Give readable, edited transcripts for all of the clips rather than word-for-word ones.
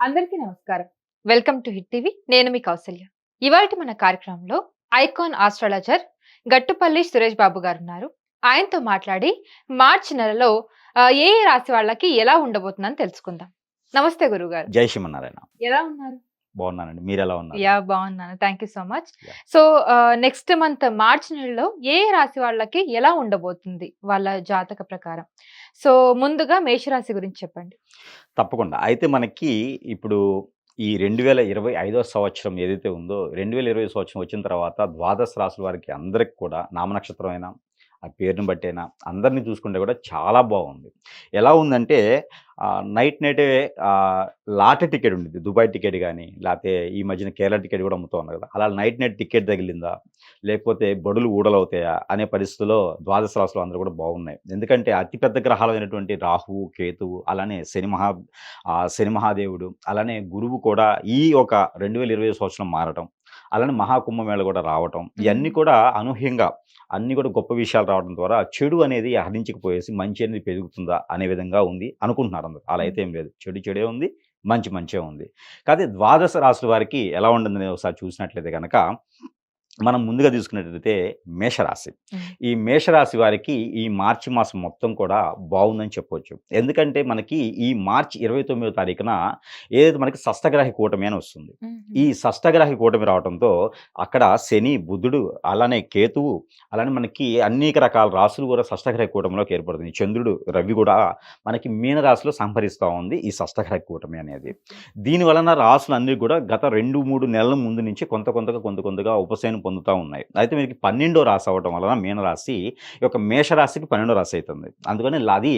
అందరికీ నమస్కారం. Welcome to hit TV. నేను మీ కౌసల్య. ఇవాల్టి మన కార్యక్రమంలో ఐకాన్ ఆస్ట్రాలజర్ గట్టుపల్లి సురేష్ బాబు గారున్నారు. ఆయనతో మాట్లాడి మార్చి నెలలో ఏ ఏ రాశి వాళ్ళకి ఎలా ఉండబోతుందని తెలుసుకుందాం. నమస్తే గురువుగారు. జై శ్రీమన్నారాయణ. ఎలా ఉన్నారు? బాగున్నానండి. మీరెలా ఉన్నారు? బాగున్నాను. Thank you so much. Yeah! So, next month March నెలలో ఏ ఏ రాశి వాళ్ళకి ఎలా ఉండబోతుంది వాళ్ళ జాతక ప్రకారం? సో, ముందుగా మేషరాశి గురించి చెప్పండి. తప్పకుండా. అయితే మనకి ఇప్పుడు ఈ 2025 సంవత్సరం ఏదైతే ఉందో, 2020 సంవత్సరం వచ్చిన తర్వాత ద్వాదశ రాసుల వారికి అందరికి కూడా నామనక్షత్రం అయినా, ఆ పేరుని బట్టైనా అందరిని చూసుకుంటే కూడా చాలా బాగుంది. ఎలా ఉందంటే నైట్ నైటే లాటరీ టికెట్ ఉండిద్ది. దుబాయ్ టికెట్ గాని, లేతే ఈ మధ్యన కేరళ టికెట్ కూడా అమ్ముతా ఉన్నారు కదా! అలా నైట్ నైట్ టికెట్ తగిలిందా? లేకపోతే బడులు ఊడలవుతాయా? అనే పరిస్థితిలో ద్వాదశ రాసులు అందరూ కూడా బాగున్నాయి. ఎందుకంటే అతి పెద్ద గ్రహాలైనటువంటి రాహువు, కేతువు, అలానే శని మహాదేవుడు, అలానే గురువు కూడా ఈ ఒక 2020 సంవత్సరం మారటం, అలానే మహాకుంభమేళ కూడా రావటం, ఇయన్నీ కూడా అనూహ్యంగా అన్నీ కూడా గొప్ప విషయాలు రావడం ద్వారా చెడు అనేది హరించుకుపోయేసి మంచి అనేది పెరుగుతుందా అనే విధంగా ఉంది అనుకుంటున్నారు అందరూ. అలా అయితే ఏం లేదు. చెడు చెడే ఉంది. మంచి మంచే ఉంది. కాతే ద్వాదశ రాశుల వారికి ఎలా ఉంటుందని ఒకసారి చూసినట్లయితే గనక, మనం ముందుగా తీసుకున్నట్లయితే మేషరాశి. హ్మ్. ఈ మేషరాశి వారికి ఈ మార్చి మాసం మొత్తం కూడా బావుందని చెప్పొచ్చు. ఎందుకంటే మనకి ఈ మార్చి 29వ తారీఖున ఏదైతే మనకి షష్టగ్రహ కూటమి అని వస్తుంది. హుహు. ఈ షష్టగ్రహ కూటమి రావటంతో అక్కడ శని, బుధుడు, అలానే కేతువు, అలానే మనకి అనేక రకాల రాశులు కూడా షష్టగ్రహ కూటమిలోకి ఏర్పడుతుంది. చంద్రుడు, రవి కూడా మనకి మీన రాశిలో సంహరిస్తా ఉంది ఈ షష్టగ్రహ కూటమి అనేది. దీని వలన రాశులన్నీ కూడా గత 2, 3 నెలల ముందు నుంచి కొంతగా ఉపశమనం పొందుతా ఉన్నాయి. అయితే మీకు 12వ రాశి అవ్వటం వలన మీనరాశి ఈ యొక్క మేషరాశికి 12వ రాశి అయితుంది. అందుకని అది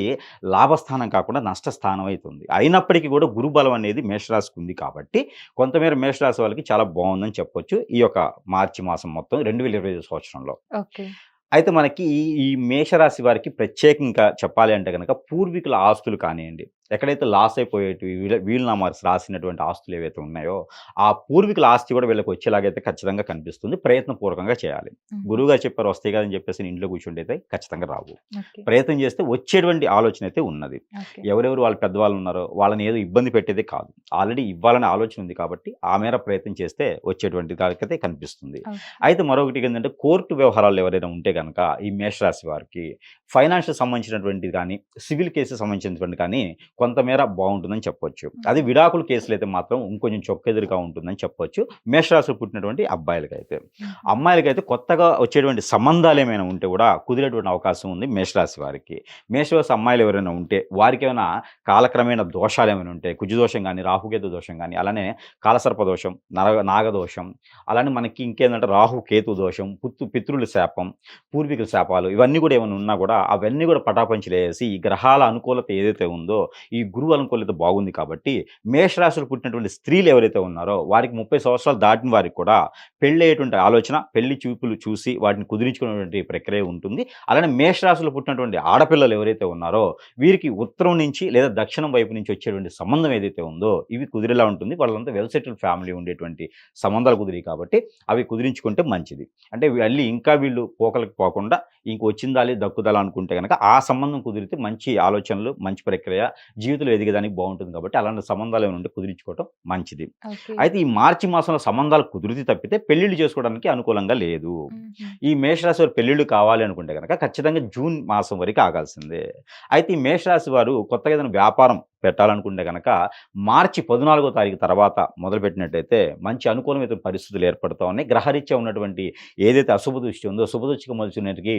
లాభస్థానం కాకుండా నష్టస్థానం అయితుంది. అయినప్పటికీ కూడా గురుబలం అనేది మేషరాశికి ఉంది కాబట్టి కొంతమేర మేషరాశి వాళ్ళకి చాలా బావుందని చెప్పొచ్చు. ఈ యొక్క మార్చి మాసం మొత్తం 2025 సంవత్సరంలో. ఓకే. అయితే మనకి ఈ మేషరాశి వారికి ప్రత్యేకంగా చెప్పాలి అంటే గనక పూర్వీకుల ఆస్తులు కానియండి, ఎక్కడైతే లాస్ అయిపోయేటివి వీలునామా రాసినటువంటి ఆస్తులు ఏవైతే ఉన్నాయో, ఆ పూర్వీకుల ఆస్తి కూడా వీళ్ళకి వచ్చేలాగైతే ఖచ్చితంగా కనిపిస్తుంది. ప్రయత్నపూర్వకంగా చేయాలి. హుహు. గురువుగారు చెప్పారు వస్తాయి కదని చెప్పేసి ఇంట్లో కూర్చుంటే అయితే ఖచ్చితంగా రావు. ఓకే. ప్రయత్నం చేస్తే వచ్చేటువంటి ఆలోచన అయితే ఉన్నది. ఓకే. ఎవరెవరు వాళ్ళ పెద్దవాళ్ళు ఉన్నారో వాళ్ళని ఏదో ఇబ్బంది పెట్టేదే కాదు. ఆల్రెడీ ఇవ్వాలనే ఆలోచన ఉంది కాబట్టి ఆ మేర ప్రయత్నం చేస్తే వచ్చేటువంటి దానికైతే కనిపిస్తుంది. ఓకే. అయితే మరొకటి ఏందంటే కోర్టు వ్యవహారాలు ఎవరైనా ఉంటే గనక ఈ మేషరాశి వారికి ఫైనాన్షియల్ సంబంధించినటువంటిది కానీ, సివిల్ కేసెస్ సంబంధించినటువంటి కానీ కొంతమేర బావుంటుందని చెప్పొచ్చు. అది విడాకుల కేసులైతే మాత్రం ఇంకొంచెం చొక్కెదురుగా ఉంటుందని చెప్పొచ్చు. మేషరాశిలో పుట్టినటువంటి అబ్బాయిలకైతే. హుహు. అమ్మాయిలకైతే కొత్తగా వచ్చేటువంటి సంబంధాలేమైనా ఉంటే కూడా కుదిరేటువంటి అవకాశం ఉంది మేషరాశి వారికి. మేషరాశి అమ్మాయిలు ఎవరైనా ఉంటే వారికేమైనా కాలక్రమేణా దోషాలేమైనా ఉంటే కుజదోషం గాని, రాహుకేతు దోషం గాని, అలానే కాలసర్ప దోషం, నాగదోషం, అలానే మనకి ఇంకేందంటే రాహు, కేతు దోషం, పితృల శాపం, పూర్వీకుల శాపాలు ఇవన్నీ కూడా ఏమైనా ఉన్నా కూడా అవన్నీ కూడా పటాపంచలేసి ఈ గ్రహాల అనుకూలత ఏదైతే ఉందో ఈ గురువు అనుకూలత బాగుంది కాబట్టి మేషరాశిలో పుట్టినటువంటి స్త్రీలు ఎవరైతే ఉన్నారో వారికి 30 సంవత్సరాలు దాటిన వారికి కూడా పెళ్ళయ్యేటువంటి ఆలోచన, పెళ్లి చూపులు చూసి వాటిని కుదిరించుకునేటువంటి ప్రక్రియ ఉంటుంది. అలానే మేషరాశిలో పుట్టినటువంటి ఆడపిల్లలు ఎవరైతే ఉన్నారో వీరికి ఉత్తరం నుంచి లేదా దక్షిణం వైపు నుంచి వచ్చేటువంటి సంబంధం ఏదైతే ఉందో ఇవి కుదిరేలా ఉంటుంది. వాళ్ళంతా వెల్ సెటిల్డ్ ఫ్యామిలీ ఉండేటువంటి సంబంధాలు కుదిరి కాబట్టి అవి కుదిరించుకుంటే మంచిది. అంటే ఇంకా వీళ్ళు పోకలకు పోకుండా ఇంక వచ్చిందాలి దక్కుదల అనుకుంటే గనక ఆ సంబంధం కుదిరితే మంచి ఆలోచనలు, మంచి ప్రక్రియ, జీవితంలో ఎదిగేదానికి బావుంటుంది కాబట్టి అలాంటి సంబంధాలు ఏమైనా ఉంటే కుదిరించుకోవటం మంచిది. ఓకే. అయితే ఈ మార్చి మాసంలో సంబంధాలు కుదిరితే తప్పితే పెళ్ళిళ్ళు చేసుకోవడానికి అనుకూలంగా లేదు. హుహు. ఈ మేషరాశి వారు పెళ్ళిళ్ళు కావాలి అనుకుంటే గనక ఖచ్చితంగా జూన్ మాసం వరకు ఆగాల్సిందే. అయితే ఈ మేషరాశి వారు కొత్తగా ఏదైనా వ్యాపారం పెట్టాలనుకుంటే గనక మార్చి 14వ తారీఖు తర్వాత మొదలుపెట్టినట్టయితే మంచి అనుకూలమైన పరిస్థితులు ఏర్పడతా ఉన్నాయి. గ్రహరీత్యా ఉన్నటువంటి ఏదైతే అశుభ దృష్టి ఉందో శుభ దృష్టికి మలుచుకునేటికి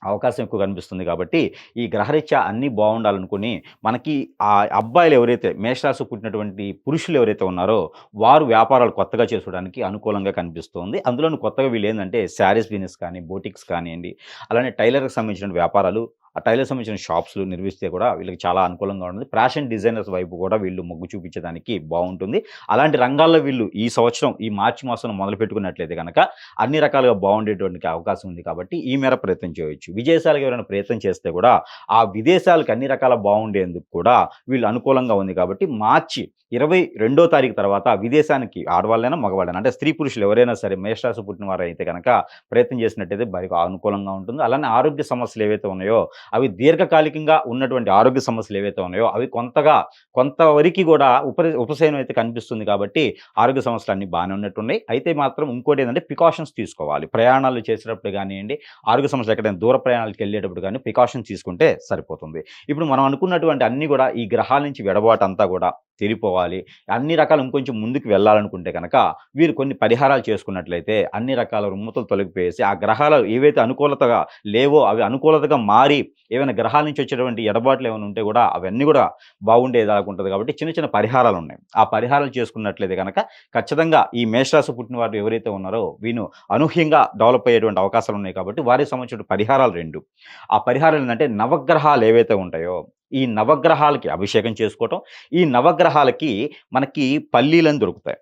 అవకాశం ఎక్కువ కనిపిస్తుంది కాబట్టి, ఈ గ్రహరీత్యా అన్నీ బావుండాలనుకుని, మనకి ఆ అబ్బాయిలు ఎవరైతే మేషరాశిలో పుట్టినటువంటి పురుషులు ఎవరైతే ఉన్నారో, వారు వ్యాపారాలు కొత్తగా చేసుకోవడానికి అనుకూలంగా కనిపిస్తోంది. అందులోను కొత్తగా వీళ్ళేందంటే శారీస్ బిజినెస్ కానీ, బోటిక్స్ కానియండి, అలానే టైలర్‌కి సంబంధించిన వ్యాపారాలు, ఆ టైలర్‌కి సంబంధించిన షాప్స్‌లు నిర్వహిస్తే కూడా వీళ్ళకి చాలా అనుకూలంగా ఉంటుంది. ఫ్యాషన్ డిజైనర్స్ వైపు కూడా వీళ్ళు మొగ్గు చూపించడానికి బావుంటుంది. అలాంటి రంగాల్లో వీళ్ళు ఈ సంవత్సరం, ఈ మార్చి మాసంలో మొదలుపెట్టుకున్నట్లయితే గనక, అన్ని రకాలుగా బావుండేటువంటి అవకాశం ఉంది కాబట్టి, ఈ మేర ప్రయత్నం చేయొచ్చు. విదేశాలకు ఎవరైనా ప్రయత్నం చేస్తే కూడా, ఆ విదేశాలకు అన్ని రకాల బావుండేందుకు కూడా వీళ్ళు అనుకూలంగా ఉంది కాబట్టి, మార్చి 22వ తారీఖు తర్వాత విదేశానికి ఆడవాళ్ళైనా, మగవాళ్ళైనా అంటే స్త్రీ పురుషులు ఎవరైనా సరే మేషరాశి పుట్టిన వారైతే గనక ప్రయత్నం చేసినట్టయితే వారికి అనుకూలంగా ఉంటుంది. అలానే ఆరోగ్య సమస్యలు ఏవైతే ఉన్నాయో అవి దీర్ఘకాలికంగా ఉన్నటువంటి ఆరోగ్య సమస్యలు ఏవైతే ఉన్నాయో అవి కొంతవరకు కూడా ఉపశమనం అయితే కనిపిస్తుంది. కాబట్టి ఆరోగ్య సమస్యలు అన్నీ బాగానే ఉన్నట్టున్నాయి. అయితే మాత్రం ఇంకోటి ఏంటంటే ప్రికాషన్స్ తీసుకోవాలి. ప్రయాణాలు చేసేటప్పుడు కానివ్వండి, ఆరోగ్య సమస్యలు ఎక్కడైనా దూర ప్రయాణాలకు వెళ్ళేటప్పుడు కానీ ప్రికాషన్స్ తీసుకుంటే సరిపోతుంది. ఇప్పుడు మనం అనుకున్నటువంటి అన్నీ కూడా ఈ గ్రహాల నుంచి విడబాటు అంతా కూడా తెలిపోవాలి. అన్ని రకాలు ఇంకొంచెం ముందుకు వెళ్ళాలనుకుంటే కనుక వీరు కొన్ని పరిహారాలు చేసుకున్నట్లయితే అన్ని రకాల రుమ్మతులు తొలగిపోయేసి ఆ గ్రహాలు ఏవైతే అనుకూలతగా లేవో అవి అనుకూలతగా మారి ఏమైనా గ్రహాల నుంచి వచ్చేటువంటి ఎడబాట్లు ఏమైనా ఉంటే కూడా అవన్నీ కూడా బాగుండేదాకా ఉంటుంది. కాబట్టి చిన్న చిన్న పరిహారాలు ఉన్నాయి. ఆ పరిహారాలు చేసుకున్నట్లయితే కనుక ఖచ్చితంగా ఈ మేషరాశి పుట్టిన వారు ఎవరైతే ఉన్నారో వీళ్ళు అనూహ్యంగా డెవలప్ అయ్యేటువంటి అవకాశాలు ఉన్నాయి. కాబట్టి వారికి సంబంధించిన పరిహారాలు 2. ఆ పరిహారాలు ఏంటంటే నవగ్రహాలు ఏవైతే ఉంటాయో ఈ నవగ్రహాలకి అభిషేకం చేసుకోవటం. ఈ నవగ్రహాలకి మనకి పల్లీలని దొరుకుతాయి.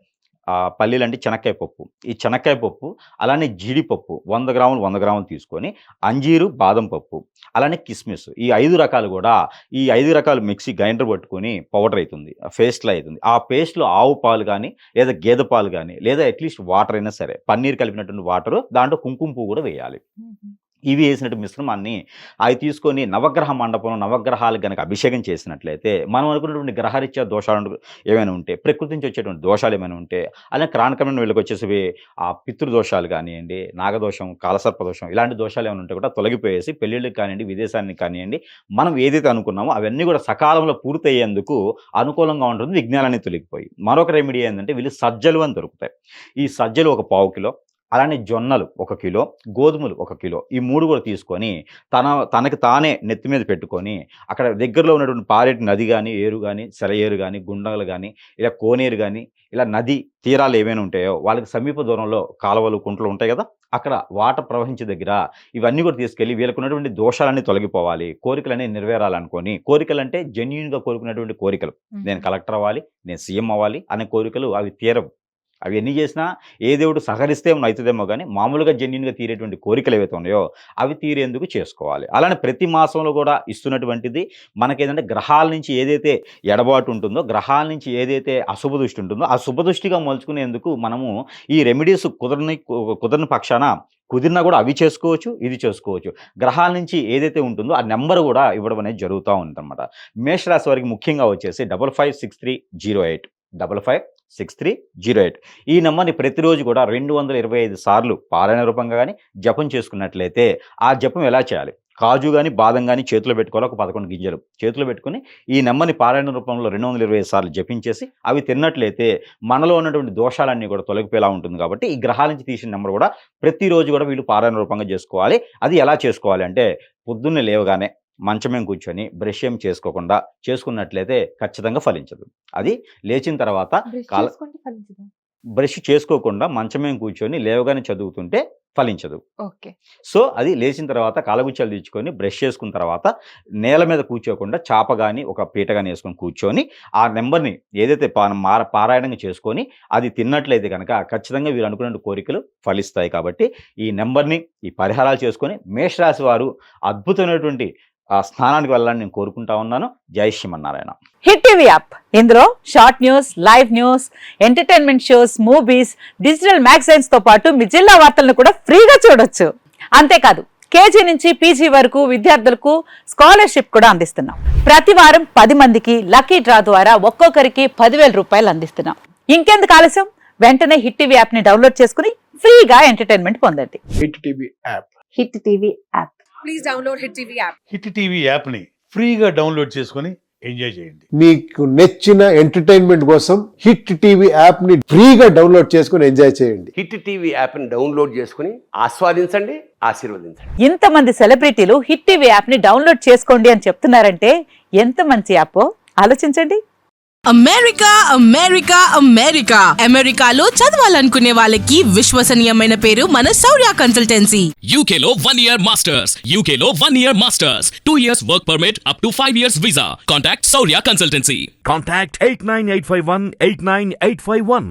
పల్లీలు అంటే చెనక్కాయ పప్పు. ఈ చెనక్కాయ పప్పు అలానే జీడిపప్పు 100 గ్రాములు 100 గ్రాములు తీసుకొని అంజీరు బాదం పప్పు అలానే కిస్మిస్ ఈ 5 రకాలు కూడా ఈ 5 రకాలు మిక్సీ గ్రైండర్ పట్టుకొని పౌడర్ అవుతుంది, పేస్ట్లా అవుతుంది. ఆ పేస్ట్లో ఆవు పాలు కానీ లేదా గేదె పాలు కానీ లేదా అట్లీస్ట్ వాటర్ అయినా సరే పన్నీర్ కలిపినటువంటి వాటరు దాంట్లో కుంకుమ పువ్వు కూడా వేయాలి. ఇవి వేసినట్టు మిశ్రమాన్ని అవి తీసుకొని నవగ్రహ మండపంలో నవగ్రహాలకు కనుక అభిషేకం చేసినట్లయితే మనం అనుకున్నటువంటి గ్రహరీత్యా దోషాలు ఏమైనా ఉంటే ప్రకృతి నుంచి వచ్చేటువంటి దోషాలు ఏమైనా ఉంటే అలాగే క్రాణకమైన వీళ్ళకి వచ్చేసి ఆ పితృదోషాలు కానివ్వండి, నాగదోషం, కాలసర్ప దోషం ఇలాంటి దోషాలు ఏమైనా ఉంటే కూడా తొలగిపోయేసి పెళ్ళిళ్ళకి కానివ్వండి, విదేశానికి కానివ్వండి, మనం ఏదైతే అనుకున్నామో అవన్నీ కూడా సకాలంలో పూర్తయ్యేందుకు అనుకూలంగా ఉంటుంది. విఘ్నాలన్నీ తొలగిపోయి మరొక రెమెడీ ఏంటంటే వీళ్ళు సజ్జలు అని దొరుకుతాయి. ఈ సజ్జలు ఒక 1/4 కిలో అలానే జొన్నలు 1 కిలో, గోధుమలు 1 కిలో ఈ 3 కూడా తీసుకొని తనకి తానే నెత్తి మీద పెట్టుకొని అక్కడ దగ్గరలో ఉన్నటువంటి పారేటి నది కానీ, ఏరు కానీ, సెలయేరు కానీ, గుండగలు కానీ, ఇలా కోనేరు కానీ, ఇలా నది తీరాలు ఏమైనా ఉంటాయో వాళ్ళకి సమీప దూరంలో కాలువలు, కుంటలు ఉంటాయి కదా, అక్కడ వాటర్ ప్రవహించే దగ్గర ఇవన్నీ కూడా తీసుకెళ్ళి వీళ్ళకు ఉన్నటువంటి దోషాలన్నీ తొలగిపోవాలి, కోరికలన్నీ నెరవేరాలనుకొని, కోరికలంటే జెన్యూన్గా కోరుకున్నటువంటి కోరికలు, నేను కలెక్టర్ అవ్వాలి, నేను సీఎం అవ్వాలి అనే కోరికలు అవి తీరవు. అవి ఎన్ని చేసినా ఏ దేవుడు సహకరిస్తే అవుతుందేమో కానీ మామూలుగా జెన్యూన్గా తీరేటువంటి కోరికలు ఏవైతే ఉన్నాయో అవి తీరేందుకు చేసుకోవాలి. అలానే ప్రతి మాసంలో కూడా ఇస్తున్నటువంటిది మనకేంటంటే గ్రహాల నుంచి ఏదైతే ఎడబాటు ఉంటుందో, గ్రహాల నుంచి ఏదైతే అశుభ దృష్టి ఉంటుందో ఆ శుభ దృష్టిగా మలుచుకునేందుకు మనము ఈ రెమెడీస్ కుదరని పక్షాన కుదిరినా కూడా అవి చేసుకోవచ్చు, ఇది చేసుకోవచ్చు. గ్రహాల నుంచి ఏదైతే ఉంటుందో ఆ నెంబర్ కూడా ఇవ్వడం అనేది జరుగుతూ ఉందన్నమాట. మేషరాశి వారికి ముఖ్యంగా వచ్చేసి 556308 556308 ఈ నెంబర్ని ప్రతిరోజు కూడా 225 సార్లు పారాయణ రూపంగా కానీ జపం చేసుకున్నట్లయితే ఆ జపం ఎలా చేయాలి, కాజు కానీ బాదం కానీ చేతిలో పెట్టుకోవాలి, ఒక 11 గింజలు చేతిలో పెట్టుకుని ఈ నెంబర్ని పారాయణ రూపంలో 225 సార్లు జపించేసి అవి తిన్నట్లయితే మనలో ఉన్నటువంటి దోషాలన్నీ కూడా తొలగిపోయేలా ఉంటుంది. కాబట్టి ఈ గ్రహాల నుంచి తీసిన నెంబర్ కూడా ప్రతిరోజు కూడా వీళ్ళు పారాయణ రూపంగా చేసుకోవాలి. అది ఎలా చేసుకోవాలి అంటే పొద్దున్నే లేవగానే మంచమేం కూర్చొని బ్రష్ ఏం చేసుకోకుండా చేసుకున్నట్లయితే ఖచ్చితంగా ఫలించదు. అది లేచిన తర్వాత బ్రష్ చేసుకోకుండా మంచమేం కూర్చొని లేవగానే చదువుతుంటే ఫలించదు. సో అది లేచిన తర్వాత కాలగుచ్చాలు తీర్చుకొని బ్రష్ చేసుకున్న తర్వాత నేల మీద కూర్చోకుండా చాప కానీ ఒక పీట కానీ వేసుకొని కూర్చొని ఆ నెంబర్ని ఏదైతే పారాయణంగా చేసుకొని అది తిన్నట్లయితే కనుక ఖచ్చితంగా వీరు అనుకున్న కోరికలు ఫలిస్తాయి. కాబట్టి ఈ నెంబర్ని ఈ పరిహారాలు చేసుకొని మేషరాశి వారు అద్భుతమైనటువంటి స్థానానికి వెళ్ళాలని నేను కోరుకుంటా ఉన్నాను. జై శ్రీమన్నారాయణ. హిట్ టీవీ యాప్, ఇందులో short news, live news, entertainment shows, movies, digital magazines తో పాటు మీ జిల్లా వార్తలను కూడా ఫ్రీగా చూడొచ్చు. అంతేకాదు కేజీ నుంచి పీజీ వరకు విద్యార్థులకు స్కాలర్షిప్ కూడా అందిస్తున్నాం. ప్రతి వారం 10 మందికి లక్కీ డ్రా ద్వారా ఒక్కొక్కరికి 10,000 రూపాయలు అందిస్తున్నాం. ఇంకెందుకు ఆలస్యం, వెంటనే హిట్ టీవీ యాప్ ని డౌన్లోడ్ చేసుకుని ఫ్రీగా ఎంటర్టైన్మెంట్ పొందండి. Hit TV app. Hit TV app. Please download hit TV app. Hit TV యాప్ని ఫ్రీగా డౌన్లోడ్ చేసుకొని ఎంజాయ్ చేయండి. మీకు నచ్చిన ఎంటర్టైన్మెంట్ కోసం హిట్ టీవీ యాప్ ని ఫ్రీగా డౌన్లోడ్ చేసుకొని ఎంజాయ్ చేయండి. హిట్ టీవీ యాప్ని డౌన్లోడ్ చేసుకుని ఆస్వాదించండి, ఆశీర్వదించండి. ఇంతమంది సెలబ్రిటీలు హిట్ టీవీ యాప్ ని డౌన్లోడ్ చేసుకోండి అని చెప్తున్నారంటే ఎంత మంచి యాప్ ఆలోచించండి. అమెరికా అమెరికా అమెరికా అమెరికాలో చదవాలనుకునే వాళ్ళకి విశ్వసనీయమైన పేరు మన శౌర్య కన్సల్టెన్సీ. UK లో 1 year masters. UK లో 1 year masters. 2 years work permit up to 5 years visa. Contact Saurya Consultancy. Contact 89851 89851.